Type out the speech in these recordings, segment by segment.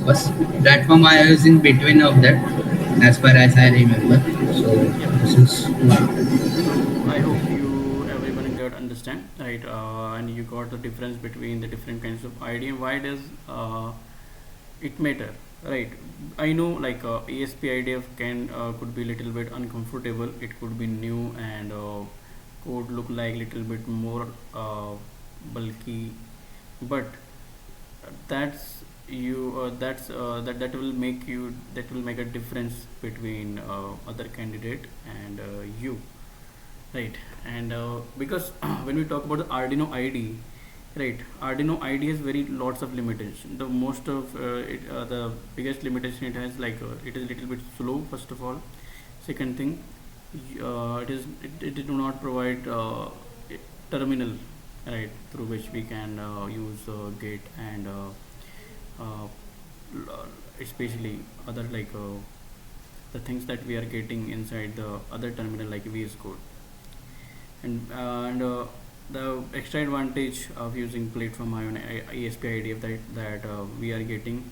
Platform I is in between of that, as far as I remember. So Yep. this is So I hope you everyone got understand, right? And you got the difference between the different kinds of ID and why does it matter, right? I know like ESP IDF can could be little bit uncomfortable. It could be new and could look like little bit more bulky, but that will make you that will make a difference between other candidate and you, right? And because when we talk about the Arduino ID, right, Arduino ID has very lots of limitation. The most of the biggest limitation it has, like it is a little bit slow, first of all. Second thing, it do not provide terminal, right, through which we can use gate and uh, especially other like the things that we are getting inside the other terminal like VS Code. And the extra advantage of using platform IO ESP IDF that we are getting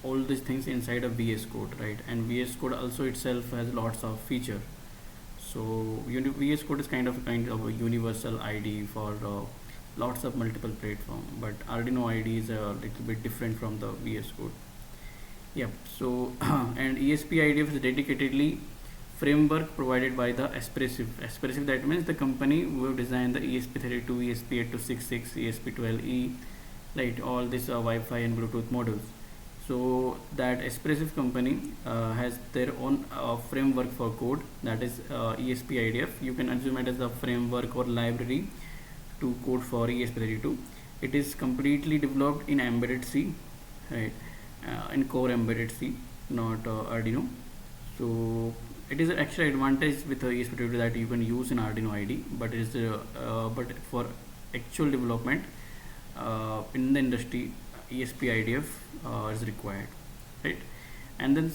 all these things inside a VS Code, right? And VS Code also itself has lots of feature. So VS Code is kind of a universal ID for lots of multiple platform, but Arduino ID is a little bit different from the VS Code. Yep. So and ESP IDF is dedicatedly framework provided by the Espressive. Espressive, that means the company who designed the ESP32, ESP8266, ESP12E, right? All these Wi-Fi and Bluetooth modules. So that Espressive company has their own framework for code, that is ESP IDF. You can assume it as a framework or library to code for ESP32. It is completely developed in embedded C, right? In core embedded C, not Arduino. So it is an extra advantage with the ESP32 that you can use in Arduino ID, but it is but for actual development in the industry, ESP IDF is required, right? And then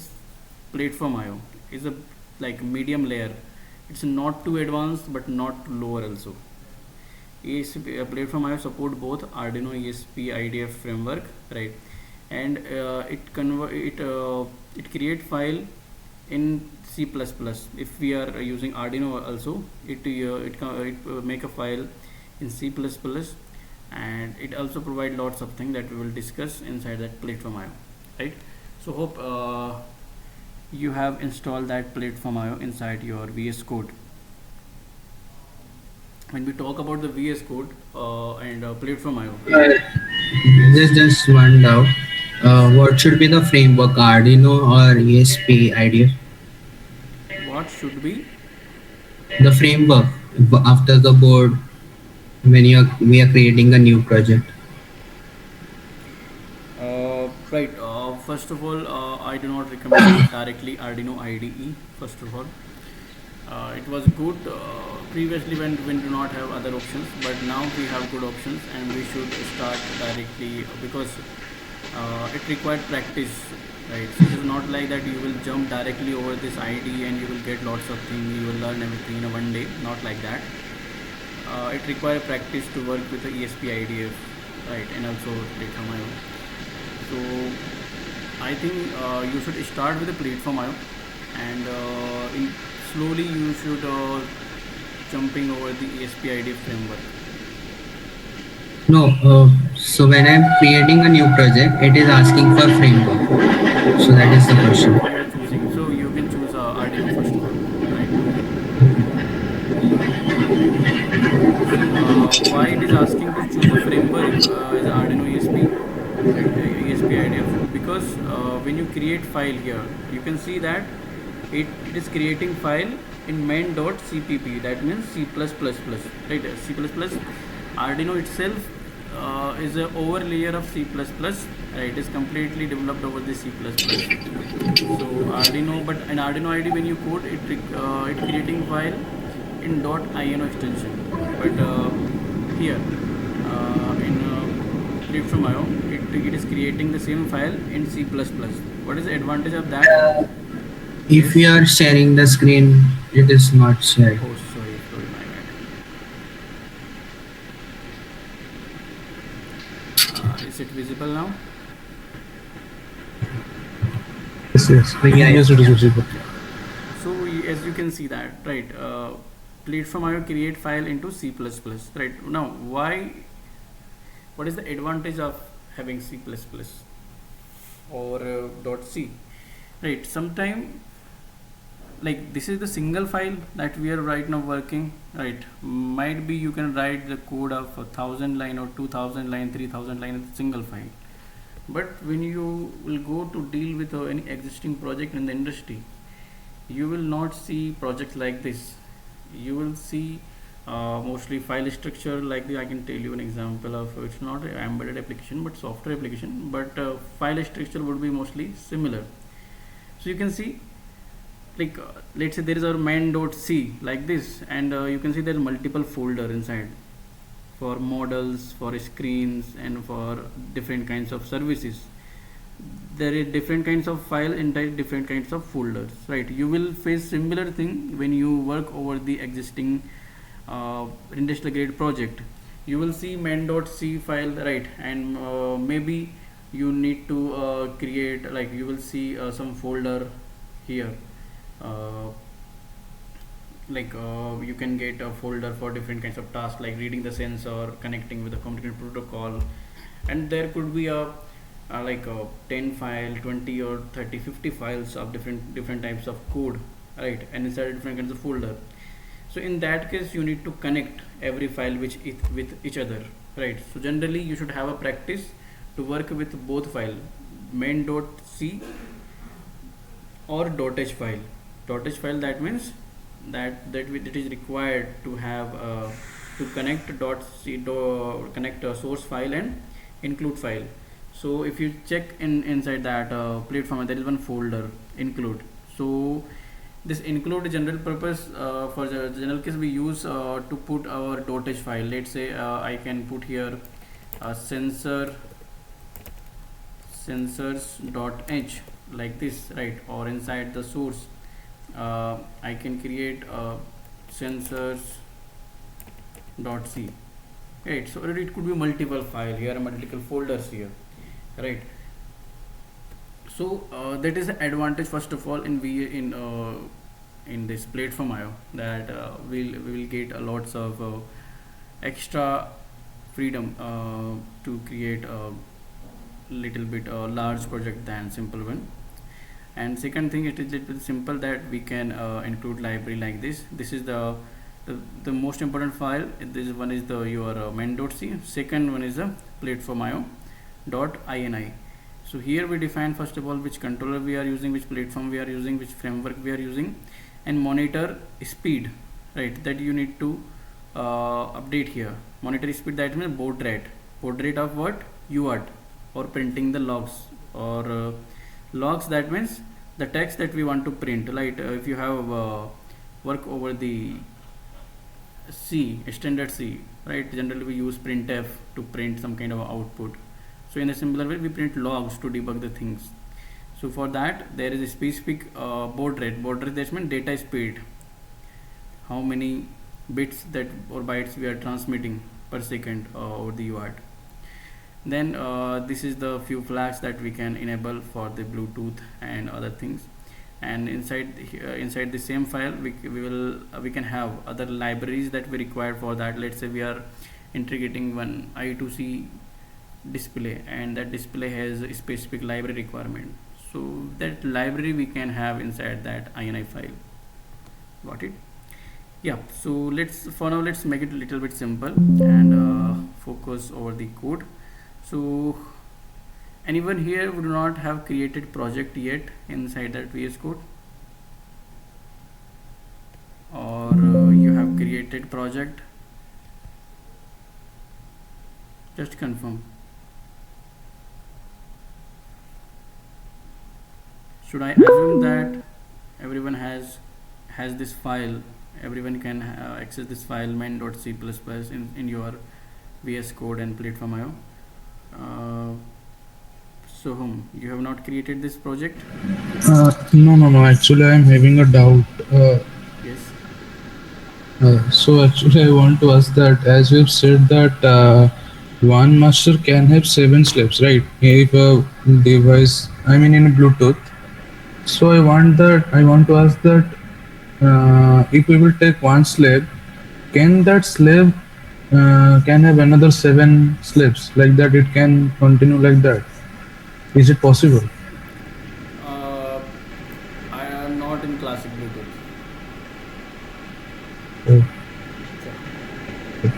platform IO is a like medium layer. It's not too advanced but not too lower also. ESP platform IO support both Arduino ESP IDF framework, right? And it create file in C++. If we are using Arduino also, it make a file in C++, and it also provide lots of things that we will discuss inside that platform IO, right? So hope you have installed that platform IO inside your VS Code. When we talk about the VS Code and platform IO, uh, there's just one doubt. What should be the framework, Arduino or ESP IDF? what should be The framework after the board when we are creating a new project. right? First of all, I do not recommend directly Arduino IDE. First of all, it was good previously when we do not have other options, but now we have good options, and we should start directly because it required practice, right? So it is not like that you will jump directly over this ID and you will get lots of things. You will learn everything in a one day. Not like that. It requires practice to work with the ESP IDF, right? And also platform IO. So I think you should start with the platform IO, and slowly you should jumping over the ESP IDF framework. No, so when I'm creating a new project, it is asking for framework. So that is the Okay, question. you are choosing. So you can choose Arduino first of all, right? So why it is asking to choose a framework as Arduino ESP, right? ESP IDF, because when you create file here, you can see that it is creating file in main.cpp. That means C++, right? C++. Arduino itself is a over layer of C++. Right? It is completely developed over the C++. So Arduino, but an Arduino ID when you code it, it creating file in .ino extension. But here in platform IO, it is creating the same file in C++. What is the advantage of that? If we Yes. are sharing the screen, it is not shared. Oh, sorry, my bad. Is it visible now? Yes, yes, Yeah, yeah, yes, it yeah. is visible. Yeah. So as you can see that, right, platform IO create file into C++, right? Now, what is the advantage of having C++ or .c, right? Sometime, like, this is the single file that we are right now working, right? Might be you can write the code of 1,000 line or 2,000 line, 3,000 line in a single file. But when you will go to deal with any existing project in the industry, you will not see projects like this. You will see mostly file structure like the, I can tell you an example of, it's not an embedded application but software application, but file structure would be mostly similar. So you can see, like, let's say there is our main.c like this, and you can see there are multiple folder inside for models, for screens, and for different kinds of services. There is different kinds of file inside different kinds of folders, right? You will face similar thing when you work over the existing industrial grade project. You will see main.c file, right? And maybe you need to create, like, you will see some folder here, uh, like, you can get a folder for different kinds of tasks like reading the sensor, connecting with the communication protocol, and there could be a like a 10 file, 20 or 30, 50 files of different types of code, right? And inside different kinds of folder. So in that case you need to connect every file with each other, right? So generally you should have a practice to work with both file, main.c or .h file. .h file, that means that it is required to have to connect .c connect a source file and include file. So if you check inside that platform, there is one folder include. So this include general purpose, for the general case we use to put our .h file. Let's say I can put here sensors.h like this, right? Or inside the source, I can create sensors.c, right? So it could be multiple file here, multiple folders here, right? So that is the advantage first of all in this platform IO, that we will get lots of extra freedom to create a little bit large project than simple one. And second thing, it is little simple that we can include library like this. This is the most important file. This one is the your main.c. Second one is the platform IO .ini. So here we define first of all which controller we are using, which platform we are using, which framework we are using, and monitor speed, right? That you need to update here. Monitor speed, that means baud rate of what, UART, or printing the logs, or logs, that means the text that we want to print. Like if you have work over the C, standard C, right? Generally we use printf to print some kind of output. So in a similar way we print logs to debug the things. So for that there is a specific baud rate, that means data speed, how many bits that or bytes we are transmitting per second over the UART. Then this is the few flags that we can enable for the Bluetooth and other things. And inside the same file we can have other libraries that we require for that. Let's say we are integrating one I2C display, and that display has a specific library requirement, so that library we can have inside that ini file. Got it? Yeah. So let's make it a little bit simple and focus over the code. So anyone here would not have created project yet inside that VS Code, or you have created project? Just confirm. Should I assume that everyone has this file, everyone can access this file main.c++ in your VS Code and platform IO? uh, so you have not created this project? No, no, no. Actually, I'm having a doubt. Yes. So actually, I want to ask that as you've said that one master can have seven slaves, right? If a device, I mean, in Bluetooth, So I want to ask that if we will take one slave, can that slave can have another seven slaves like that? It can continue like that. Is it possible? uh, I am not in classic Bluetooth. Oh, Yeah.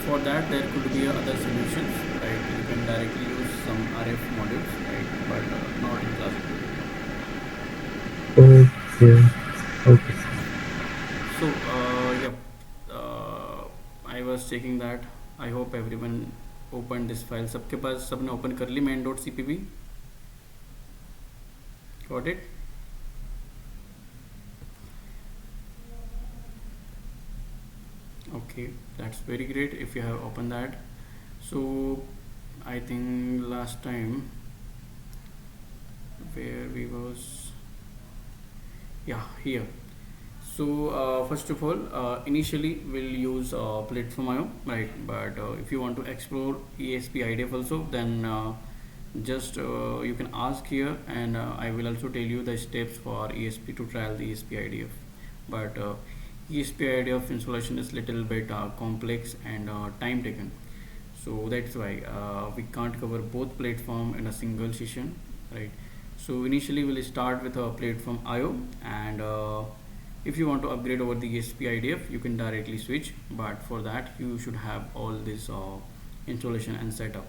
For that, there could be other solutions, right? You can directly use some RF modules, right? But not in classic Bluetooth. okay, okay. So, yeah, I was checking that. I hope everyone opened this file. सबके पास सबने open कर ली main.cpp. Got it? Okay, that's very great if you have opened that. So, I think last time where we was, yeah, here. So first of all, initially we'll use platform IO, right? But if you want to explore ESP IDF also, then just you can ask here, and I will also tell you the steps for ESP to trial the ESP IDF. But ESP IDF installation is little bit complex and time taken. So that's why we can't cover both platform in a single session, right? So initially we'll start with a platform IO, and if you want to upgrade over the ESP IDF, you can directly switch, but for that you should have all this installation and setup.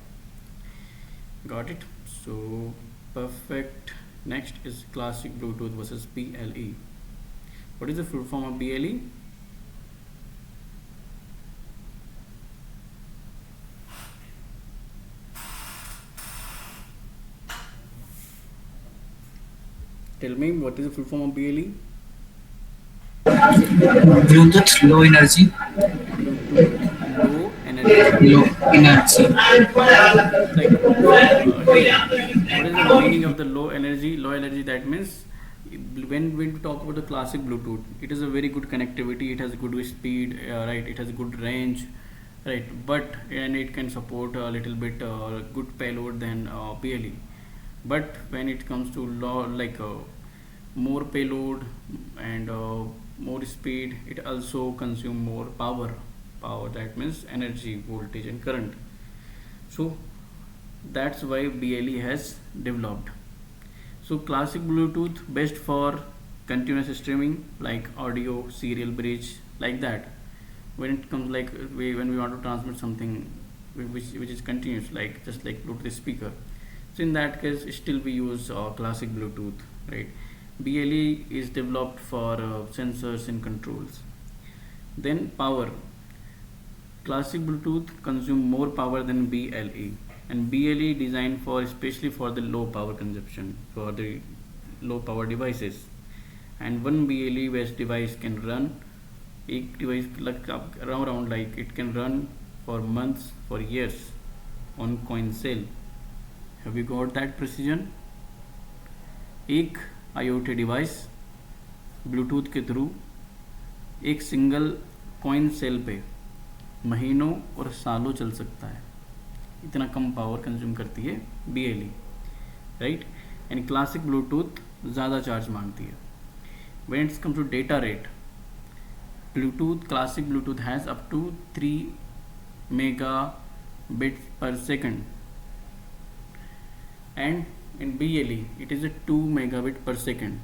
Got it? So perfect. Next is classic Bluetooth versus BLE. What is the full form of BLE? Tell me, what is the full form of BLE? Bluetooth low energy. Bluetooth low energy. Low energy. Like, here, what is the meaning of the low energy? Low energy, that means when we talk about the classic Bluetooth, it is a very good connectivity, it has good speed, right, it has good range, right, but and it can support a little bit good payload than PLE. But when it comes to low, like more payload and more speed, it also consume more power, that means energy, voltage and current. So that's why BLE has developed. So classic Bluetooth best for continuous streaming like audio, serial bridge, like that. When it comes like when we want to transmit something which is continuous, like just like Bluetooth speaker. So in that case, still we use classic Bluetooth, right? BLE is developed for sensors and controls. Then power. Classic Bluetooth consume more power than BLE, and BLE designed for especially for the low power consumption for the low power devices. And one BLE based device can run एक device like around like it can run for months, for years on coin cell. Have you got that precision? एक IoT device Bluetooth के through एक single coin cell पे महीनों और सालों चल सकता है, इतना कम पावर कंज्यूम करती है BLE, right. And classic Bluetooth ज़्यादा चार्ज मांगती है. When it's come to data rate, Bluetooth classic Bluetooth has up to 3 mega bit per second, and in BLE it is a 2 megabit per second.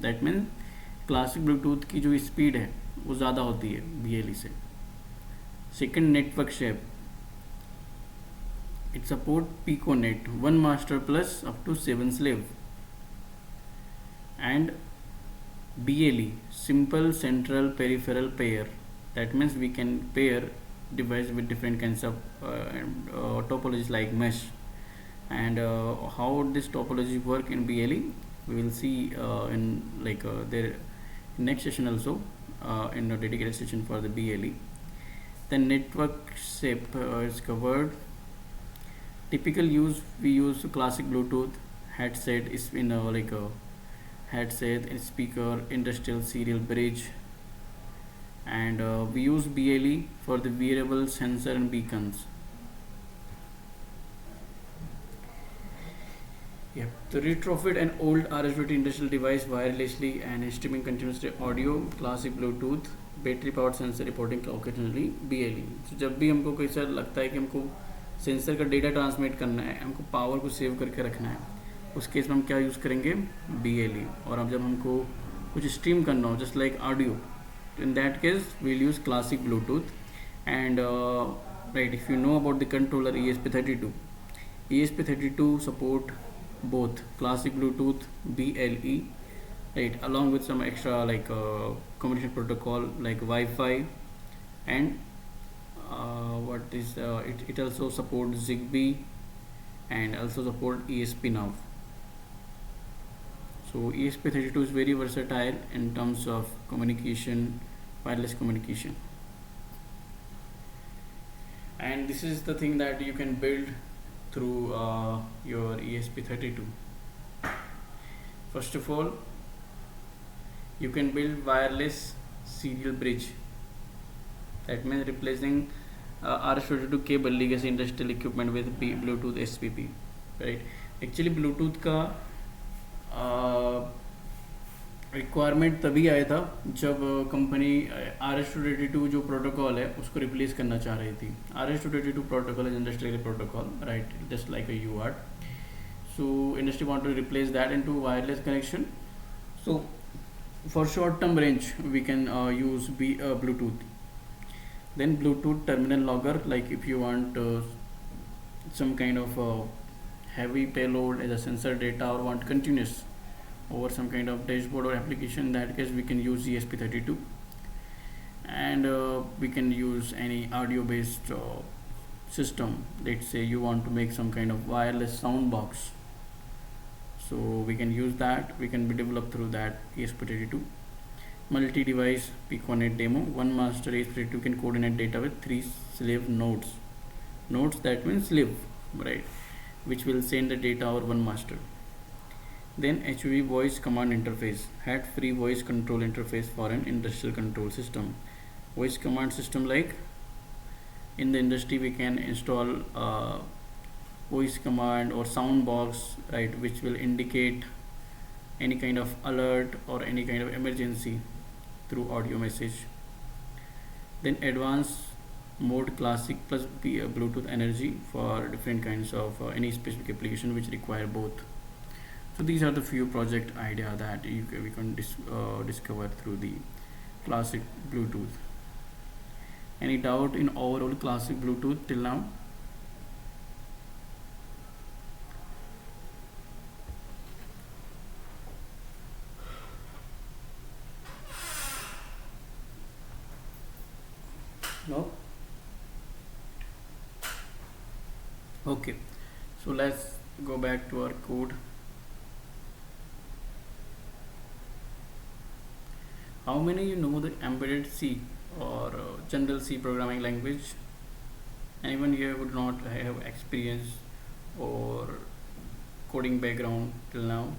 That means classic Bluetooth की जो speed है वो ज़्यादा होती है BLE से. Second, network shape. It support piconet, one master plus up to 7 slave. And BLE, simple central peripheral pair. That means we can pair device with different kinds of topologies like mesh. And how this topology work in BLE, we will see in like their next session also, in a dedicated session for the BLE. Then network shape is covered. Typical use, we use classic Bluetooth headset is in a like a headset and speaker, industrial serial bridge. And we use BLE for the wearable sensor and beacons. Yep. To retrofit an old RS-230 industrial device wirelessly and streaming continuous audio, classic Bluetooth, battery power sensor reporting occasionally BLE. तो जब भी हमको कोई sir लगता है कि हमको sensor का डेटा ट्रांसमिट करना है, हमको पावर को सेव करके रखना है, उस केस में हम क्या यूज़ करेंगे, BLE. और अब जब हमको कुछ स्ट्रीम करना हो जस्ट लाइक ऑडियो, तो in that case we'll use classic Bluetooth. And right, if you know about the controller ESP32, ESP32 support both classic Bluetooth, BLE, right, along with some extra like communication protocol like Wi-Fi, and it also supports Zigbee and also support ESP now. So ESP32 is very versatile in terms of communication, wireless communication. And this is the thing that you can build through your ESP32. First of all, you can build wireless serial bridge. That means replacing RS-232 cable legacy industrial equipment with Bluetooth SPP, right? Actually Bluetooth का requirement तभी आया था जब company RS-232 जो protocol है उसको replace करना चाह रही थी. RS-232 protocol is industrial protocol, right, just like a UART. So industry want to replace that into wireless connection. So for short term range we can use Bluetooth. Then Bluetooth terminal logger, like if you want some kind of heavy payload as a sensor data or want continuous over some kind of dashboard or application, in that case we can use ESP32. And we can use any audio based system. Let's say you want to make some kind of wireless sound box, so we can use that. We can be developed through that ESP32. Multi-device P1.8 demo. One master ESP32 can coordinate data with 3 slave nodes. Nodes, that means slave, right, which will send the data over one master. Then HV voice command interface, had free voice control interface for an industrial control system. Voice command system, like in the industry we can install voice command or sound box, right, which will indicate any kind of alert or any kind of emergency through audio message. Then advanced mode classic plus Bluetooth energy for different kinds of any specific application which require both. So these are the few project idea that we can discover through the classic Bluetooth. Any doubt in overall classic Bluetooth till now? No? Okay, so let's go back to our code. How many you know the embedded C or general C programming language? Anyone here would not have experience or coding background till now?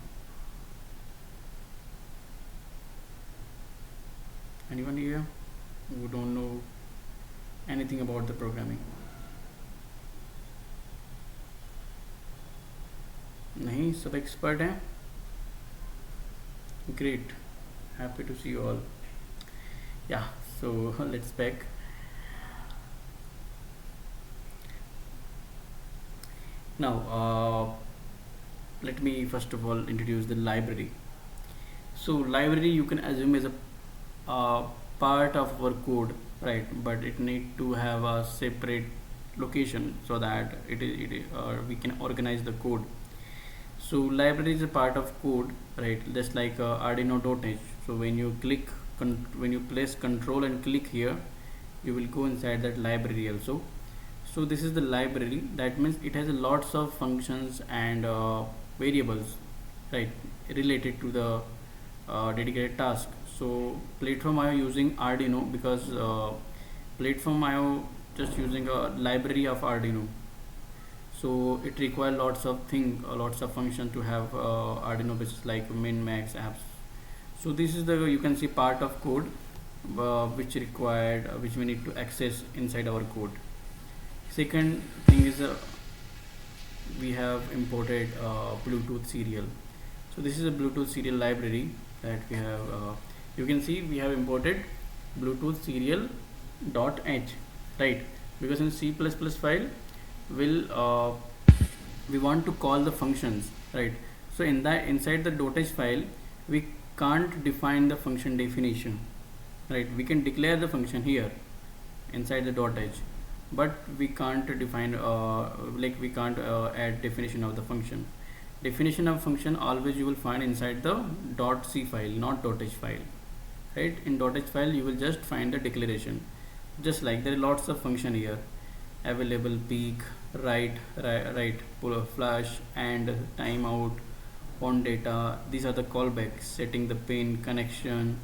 Anyone here who don't know anything about the programming? नहीं, सब expert हैं. Great, happy to see you all. Yeah, so let's back. Now let me first of all introduce the library. So library you can assume is a part of our code, right, but it need to have a separate location so that we can organize the code. So library is a part of code, right, just like Arduino.h. So when you place control and click here, you will go inside that library also. So this is the library. That means it has lots of functions and variables, right, related to the dedicated task. So platform IO using Arduino, because platform IO just using a library of Arduino, so it requires lots of function to have Arduino basis like min max apps. So this is the, you can see, part of code which we need to access inside our code. Second thing is we have imported Bluetooth serial. So this is a Bluetooth serial library that we have. You can see we have imported Bluetooth serial .h, right? Because in C++ file will we want to call the functions, right? So in that, inside the .h file, we can't define the function definition, right? We can declare the function here inside the .h, but we can't define like we can't add definition of the function. Definition of function always you will find inside the .c file, not .h file, right? In .h file you will just find the declaration. Just like there are lots of function here: available, peak, write, pull, flash, and timeout, on data. These are the callbacks, setting the pin, connection.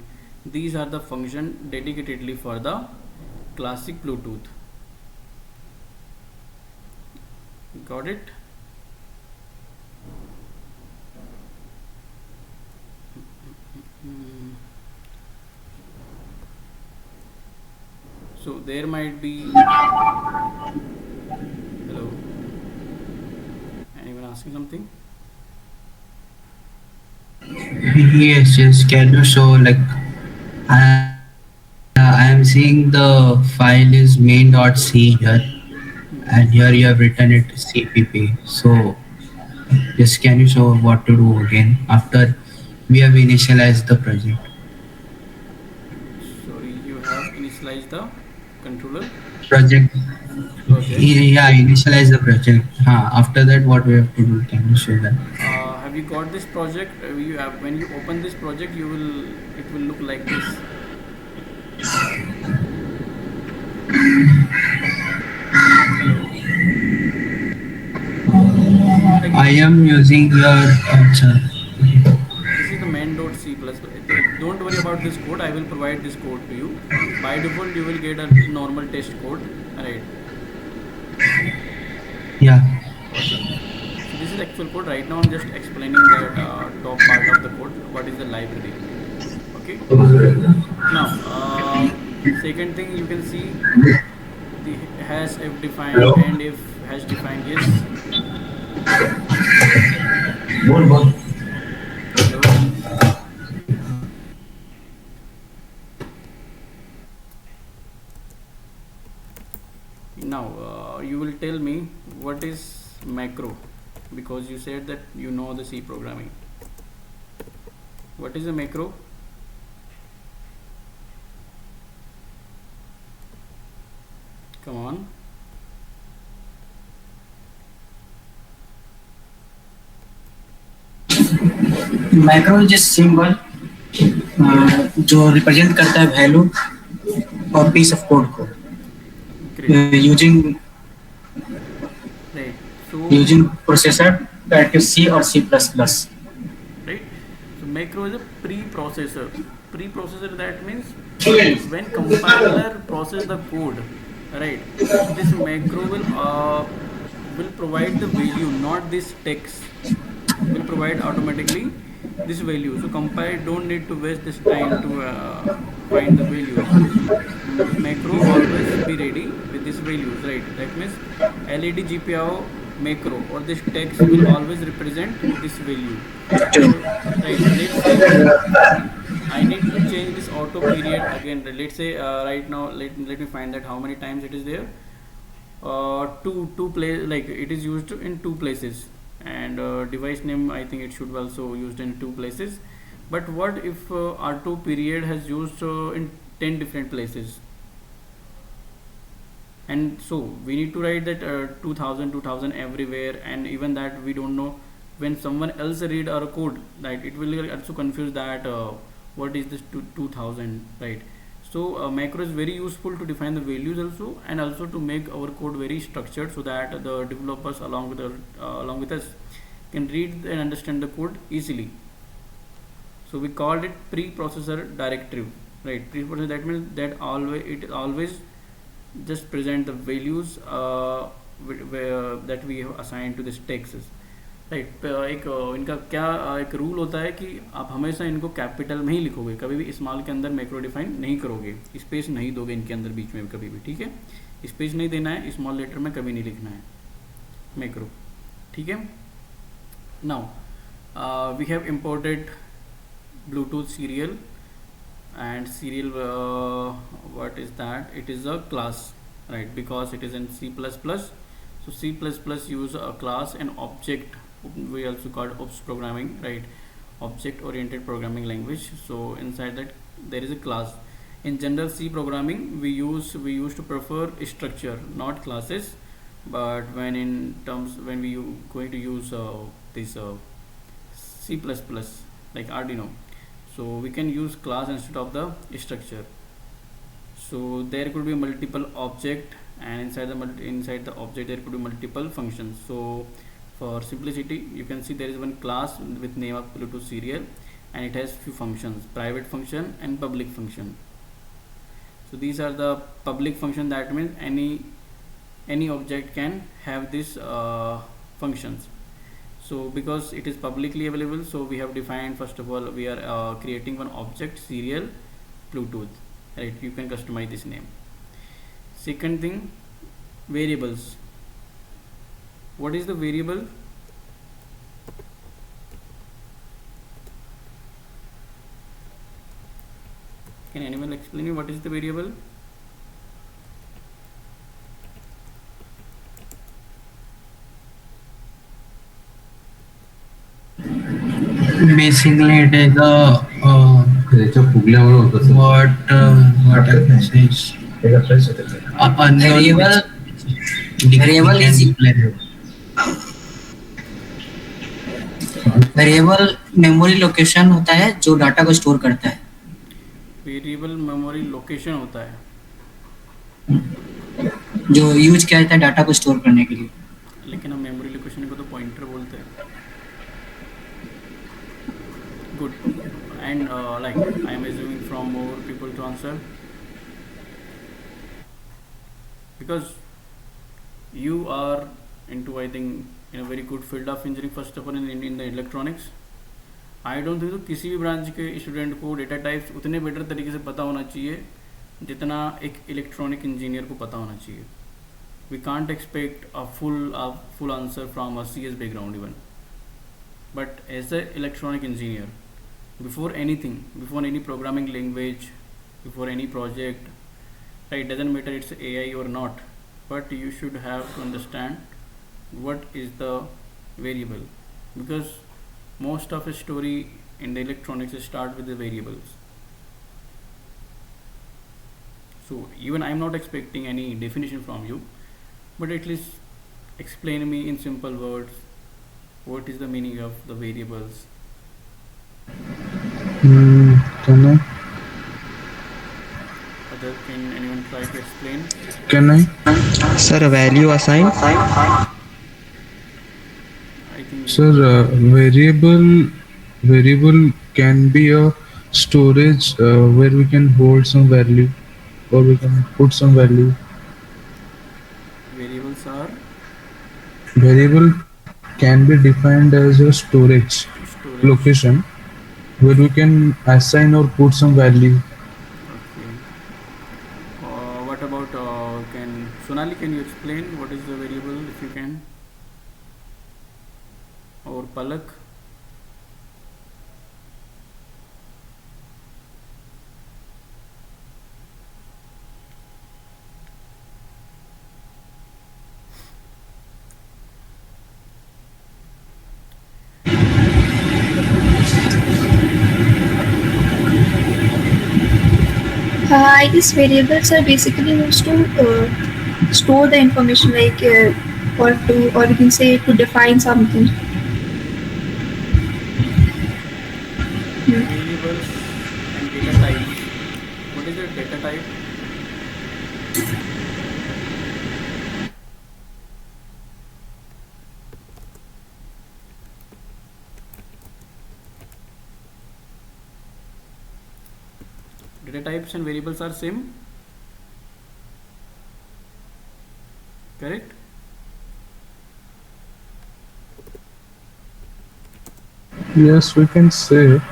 These are the function dedicatedly for the classic Bluetooth. Got it? Mm. So there might be, hello, anyone asking something? Yes, yes. Can you show like I am seeing the file is main.c here, and Hmm. here you have written it cpp. So just can you show what to do again after we have initialized the project? Sorry, you have initialized the controller Project. project. Yeah, initialize the project. After that, what we have to do? Can you show that? Have you got this project? You have, when you open this project, you will, it will look like this. Hello, like I am using your. this is the main.c plus. Don't worry about this code. I will provide this code to you. By default, you will get a normal test code, right? Yeah. Okay. So this is actual code. Right now, I'm just explaining that top part of the code. What is the library? Okay. Now, second thing you can see the has if defined and if has defined. Yes. Hello. Now you will tell me what is macro, because you said that you know the C programming. What is a macro? Come on. Macro is symbol जो represent करता है value और piece of code को Great. Using Right. So using processor that is C और C plus plus. right. So macro is a preprocessor. Preprocessor, that means when compiler process the code, right? So this macro will provide the value, not this text. Will provide automatically this value. So compiler don't need to waste this time to find the values. Macro always be ready with these values, right? That means LED GPIO macro or this text will always represent this value. So right, let's say I need to change this auto period again. Let's say right now let me find that how many times it is there. Two place, like it is used in two places, and device name I think it should be also used in two places. But what if R2 period has used in 10 different places? And so we need to write that 2000 everywhere, and even that we don't know when someone else read our code, right? It will also confuse that what is this 2000, right? So macro is very useful to define the values also, and also to make our code very structured so that the developers along with us can read and understand the code easily. So we called it preprocessor directive, right? Preprocessor, that means that always just present the values that we have assigned to this text, right. एक इनका क्या एक rule होता है कि आप हमेशा इनको कैपिटल में ही लिखोगे, कभी भी स्मॉल के अंदर मैक्रो डिफाइन नहीं करोगे, स्पेस नहीं दोगे इनके अंदर बीच में कभी भी, ठीक है? स्पेस नहीं देना है, स्मॉल लेटर में कभी नहीं लिखना है मैक्रो, ठीक है. Now we have imported Bluetooth serial, and serial, what is that? It is a class, right? Because it is in C++. So C++ use a class and object. We also call ops programming, right? Object oriented programming language. So inside that there is a class. In general C programming we used to prefer structure, not classes. But when we going to use this C++ like Arduino, so we can use class instead of the structure. So there could be multiple object, and inside the object there could be multiple functions. So for simplicity you can see there is one class with name of Bluetooth serial, and it has few functions: private function and public function. So these are the public function. That means any object can have these functions. So because it is publicly available, so we have defined, first of all we are creating one object serial Bluetooth, right? You can customize this name. Second thing, variables. What is the variable? Can anyone explain me what is the variable? Basically, it is a what I can say is a unknown variable which we variable can is declare. Variable memory location होता है जो data को store करता है. Variable memory location होता है. जो use किया जाता है डाटा को स्टोर करने के लिए. लेकिन हम मेमोरी लोकेशन को तो पॉइंटर बोलते हैं. Good. And like I am assuming from more people to answer, because you are into, I think, in a very good field of engineering. First of all, in the electronics, I don't think तो किसी भी branch के student को data types उतने better तरीके से पता होना चाहिए जितना एक इलेक्ट्रॉनिक इंजीनियर को पता होना चाहिए. We can't expect a full answer from a CS background even. But as an electronic engineer, before anything, before any programming language, before any project, right, doesn't matter it's AI or not, but you should have to understand what is the variable, because most of the story in the electronics start with the variables. So even I'm not expecting any definition from you, but at least explain me in simple words what is the meaning of the variables. Can I? Can anyone try to explain? Can I? Sir, a value assigned. I think Sir, variable can be a storage where we can hold some value or we can put some value. variables are Variable can be defined as a storage storage. location where we can assign or put some value. Okay. What about can Sonali, can you explain what is the variable if you can? Or Palak? I guess variables are basically used to store the information, like or you can say to define something. Hmm. Variables and data types. What is the data type? Data types and variables are same, correct? Yes, we can say. Like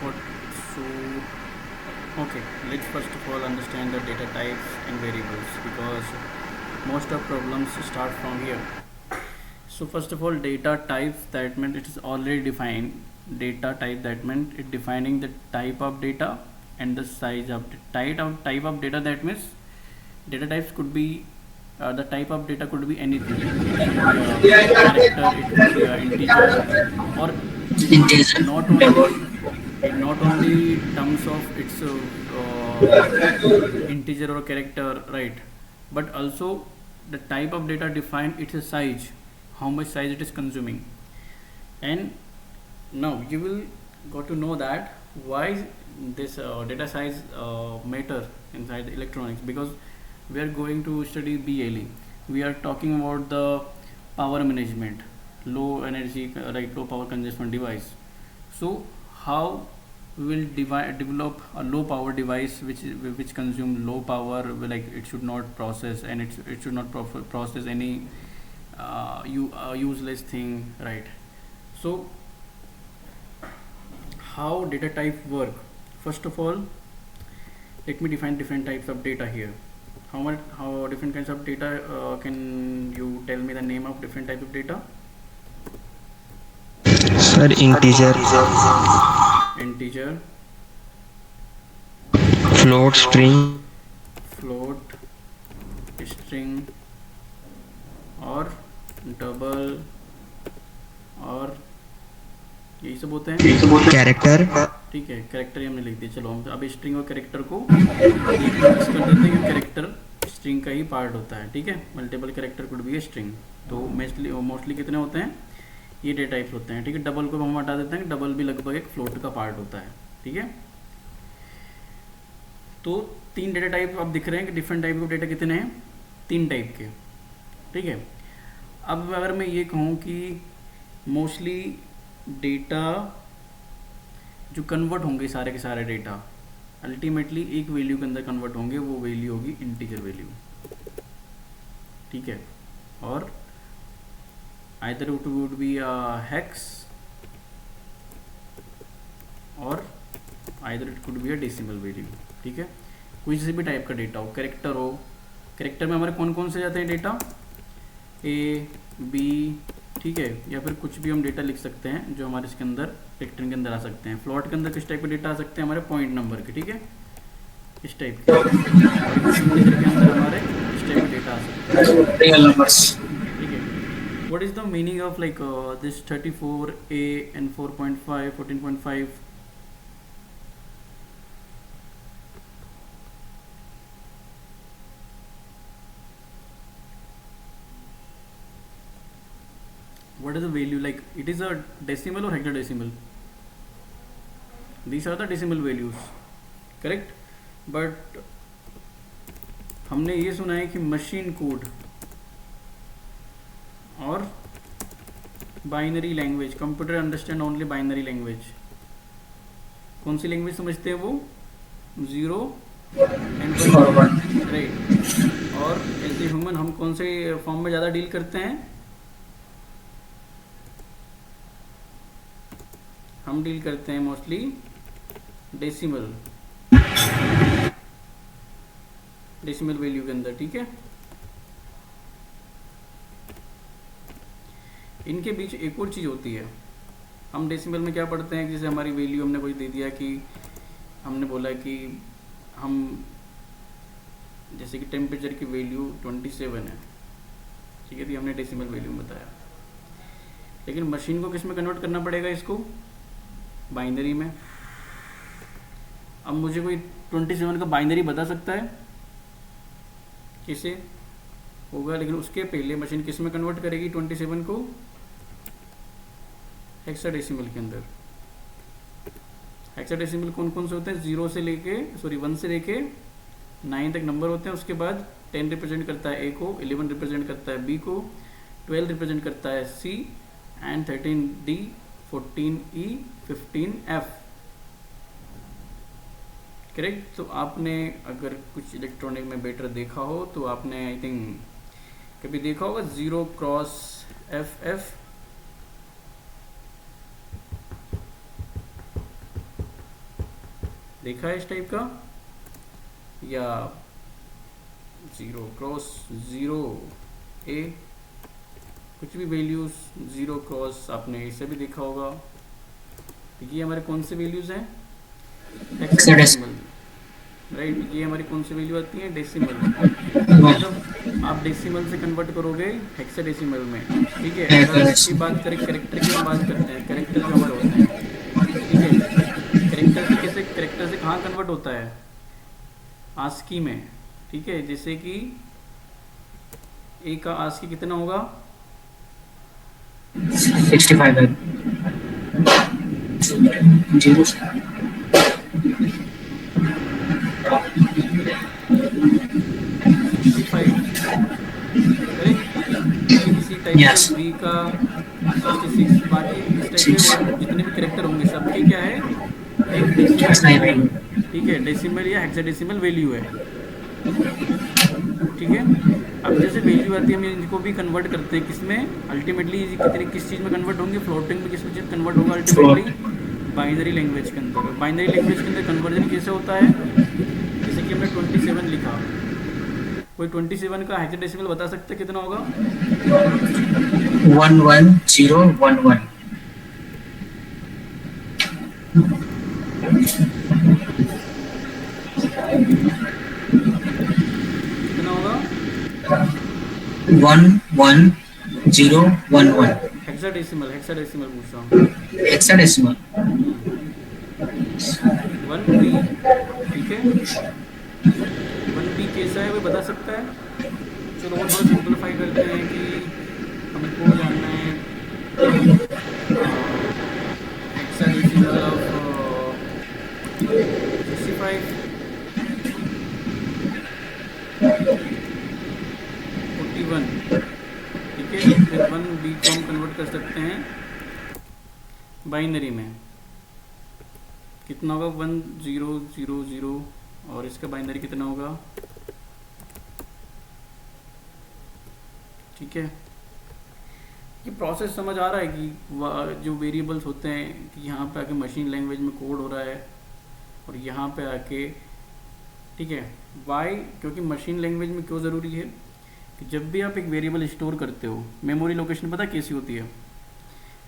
what? So okay, let's first of all understand the data types and variables, because most of problems start from here. So first of all, data types, that meant it is already defined. Data type, that meant it defining the type of data and the size of the type of data. That means data types could be the type of data could be anything. It could be a character, it could be a integer, or not only not only terms of its integer or character, right, but also the type of data defined its size, how much size it is consuming. And now you will got to know that why this data size matter inside electronics, because we are going to study BLE. We are talking about the power management, low energy, like low power consumption device. So how we will develop a low power device which consume low power, like it should not process, and it should not process any useless thing, right? So how data type work? First of all, let me define different types of data here. How different kinds of data, can you tell me the name of different type of data? Sir, integer, Integer, float, string, float, string, और double, और यही सब होते हैं। character, ठीक है, character ही हमने लिख दिया। चलो हम अब स्ट्रिंग और कैरेक्टर को मिक्स कर देते हैं, कैरेक्टर स्ट्रिंग का ही पार्ट होता है। ठीक है, multiple character could be a string. तो मोस्टली कितने होते हैं, ये डेटा टाइप्स होते हैं। ठीक है, डबल को हम हटा देते हैं, डबल भी लगभग एक फ्लोट का पार्ट होता है। ठीक है, तो 3 डेटा टाइप आप दिख रहे हैं कि डिफरेंट टाइप ऑफ डेटा कितने हैं, 3 टाइप के। ठीक है, अब अगर मैं ये कहूँ कि मोस्टली डेटा जो कन्वर्ट होंगे, सारे के सारे डेटा अल्टीमेटली एक वैल्यू के अंदर कन्वर्ट होंगे, वो वैल्यू होगी इंटीजर वैल्यू। ठीक है, और either it would be hex और either it could be a decimal value. ठीक है, कोई से भी टाइप का डेटा हो, कैरेक्टर हो, कैरेक्टर में हमारे कौन कौन से जाते हैं डेटा, ए बी, ठीक है, या फिर कुछ भी हम डेटा लिख सकते हैं जो हमारे इसके अंदर कैरेक्टर के अंदर आ सकते हैं। फ्लोट के अंदर किस टाइप के डेटा आ सकते हैं, हमारे पॉइंट नंबर के। ठीक है, इस टाइप के, और इंटीजर के अंदर हमारे इस टाइप के डेटा आ सकते हैं, रियल नंबर्स। ठीक है। What is the meaning of like this 34A and 4.5, 14.5? What is the value, like it is a decimal or hexadecimal? These are the decimal values, correct? But हमने ये सुना है कि मशीन कोड और binary language, computer understand only binary language. कौन सी language समझते हैं वो, 0 and 1, राइट। और एज ए ह्यूमन हम कौन से फॉर्म में ज़्यादा डील करते हैं, हम डील करते हैं मोस्टली डेसिमल वैल्यू के अंदर। ठीक है, इनके बीच एक और चीज़ होती है, हम डेसिमल में क्या पढ़ते हैं, जैसे हमारी वैल्यू हमने कोई दे दिया कि हमने बोला कि हम जैसे कि टेम्परेचर की वैल्यू 27 है। ठीक है, तो हमने डेसिमल वैल्यू में बताया, लेकिन मशीन को किस में कन्वर्ट करना पड़ेगा, इसको बाइनरी में। अब मुझे कोई 27 का बाइनरी बता सकता है, किसे होगा, लेकिन उसके पहले मशीन किस में कन्वर्ट करेगी 27 को, हेक्साडेसिमल के अंदर। हेक्साडेसिमल कौन कौन से होते हैं, 1 से लेके 9 तक नंबर होते हैं। उसके बाद 10 रिप्रेजेंट करता है ए को, 11 रिप्रेजेंट करता है बी को, 12 रिप्रेजेंट करता है C, and 13 D, 14 E, 15 F. Correct. तो आपने अगर कुछ इलेक्ट्रॉनिक में बेटर देखा हो तो आपने आई थिंक कभी देखा होगा 0 क्रॉस एफ एफ, देखा है इस टाइप का, या 0 क्रॉस 0 ए, कुछ भी वैल्यूज़, ज़ीरो क्रॉस आपने इसे भी देखा होगा। ये हमारे कौन से वैल्यूज़ हैं? हेक्साडेसिमल। Hexadecimal, right. ये हमारी कौन सी वैल्यू आती है? डेसिमल। अब जब आप डेसिमल से कन्वर्ट करोगे हेक्साडेसिमल में, ठीक है। अगर आप इसकी बात करें, कैरेक्टर की हम बात करते हैं, कैरेक्टर जो हमारे होते हैं, ठीक है। कैरेक्टर से कैसे, कैरेक्टर से कहाँ कन्वर्ट होता है? आस्की में, ठीक है। जैसे कि ए का आस्की कितना होगा? 65 है। जीरो। 65, करेक्ट। इसी टाइप से यस। बी का 66, बाकी इस टाइप से और जितने भी कैरेक्टर होंगे सबके क्या है? एक डेसिमल वैल्यू है, ठीक है। डेसिमल या हेक्साडेसिमल वैल्यू है, ठीक है। अब जैसे वैल्यू आती है हम इनको भी कन्वर्ट करते हैं, किसमें? अल्टीमेटली कितनी किस चीज़ में कन्वर्ट होंगे? फ्लोटिंग में। किस चीज़ कन्वर्ट होगा अल्टीमेटली? बाइनरी लैंग्वेज के अंदर। बाइनरी लैंग्वेज के अंदर कन्वर्जन कैसे होता है? जैसे कि हमने 27 लिखा, कोई 27 का हेक्साडेसिमल बता सकते हैं कितना होगा? 11011। कितना होगा? 11011। हेक्साडेसिमल, हेक्साडेसिमल पूछ रहा हूँ। हेक्साडेसिमल। 1B, ठीक है। 1B कैसा है वो बता सकता है? चलो वो थोड़ा सिंपलीफाई करते हैं कि हमको जानना है हेक्साडेसिमल ऑफ 65, 41, ठीक है। फिर 1B को हम कन्वर्ट कर सकते हैं बाइनरी में। कितना होगा? 1000, और इसका बाइनरी कितना होगा? ठीक है। ये प्रोसेस समझ आ रहा है कि जो वेरिएबल्स होते हैं कि यहाँ पे आके मशीन लैंग्वेज में कोड हो रहा है और यहाँ पे आके, ठीक है। वाई? क्योंकि मशीन लैंग्वेज में क्यों ज़रूरी है कि जब भी आप एक वेरिएबल स्टोर करते हो, मेमोरी लोकेशन पता कैसी होती है?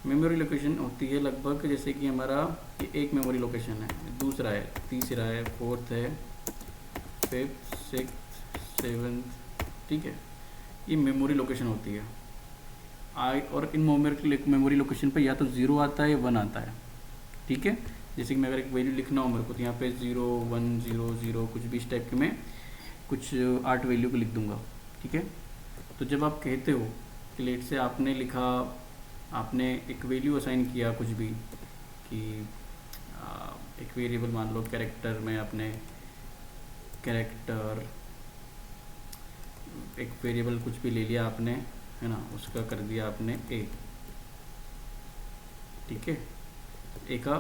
मेमोरी लोकेशन होती है लगभग जैसे कि हमारा ये एक मेमोरी लोकेशन है, दूसरा है, तीसरा है, फोर्थ है, फिफ्थ, सिक्स्थ, सेवन्थ, ठीक है। ये मेमोरी लोकेशन होती है। और इन मेमोरी लोकेशन पे या तो 0 आता है या 1 आता है, ठीक है। जैसे कि मैं अगर एक वैल्यू लिखना हो मेरे को, तो यहाँ पे 0 1 0 0 कुछ भी इस टाइप के मैं कुछ 8 वैल्यू को लिख दूंगा, ठीक है। तो जब आप कहते हो कि लेट से आपने लिखा, आपने एक वैल्यू असाइन किया कुछ भी, कि एक वेरिएबल मान लो कैरेक्टर में, आपने कैरेक्टर एक वेरिएबल कुछ भी ले लिया आपने, है ना, उसका कर दिया आपने ए, ठीक है। ए का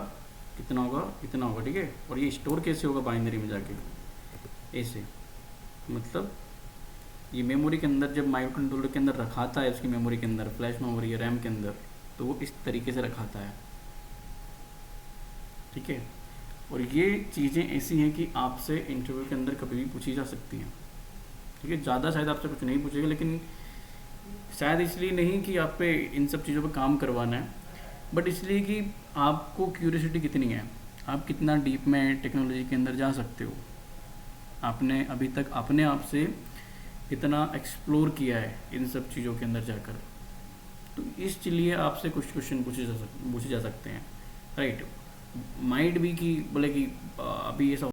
कितना होगा? इतना होगा, ठीक है। और ये स्टोर कैसे होगा? बाइनरी में जाके ऐसे, मतलब ये मेमोरी के अंदर जब माइक्रो कंट्रोलर के अंदर रखाता है, उसकी मेमोरी के अंदर, फ्लैश मेमोरी या रैम के अंदर, तो वो इस तरीके से रखाता है, ठीक है। और ये चीज़ें ऐसी हैं कि आपसे इंटरव्यू के अंदर कभी भी पूछी जा सकती हैं, ठीक है। ज़्यादा शायद आपसे कुछ नहीं पूछेगा, लेकिन शायद इसलिए नहीं कि आप पे इन सब चीज़ों पर काम करवाना है, बट इसलिए कि आपको क्यूरियोसिटी कितनी है, आप कितना डीप में टेक्नोलॉजी के अंदर जा सकते हो, आपने अभी तक अपने आप से कितना एक्सप्लोर किया है इन सब चीज़ों के अंदर जाकर। तो इसलिए आपसे कुछ क्वेश्चन पूछे जा सकते हैं, राइट। माइट भी कि बोले कि अभी ऐसा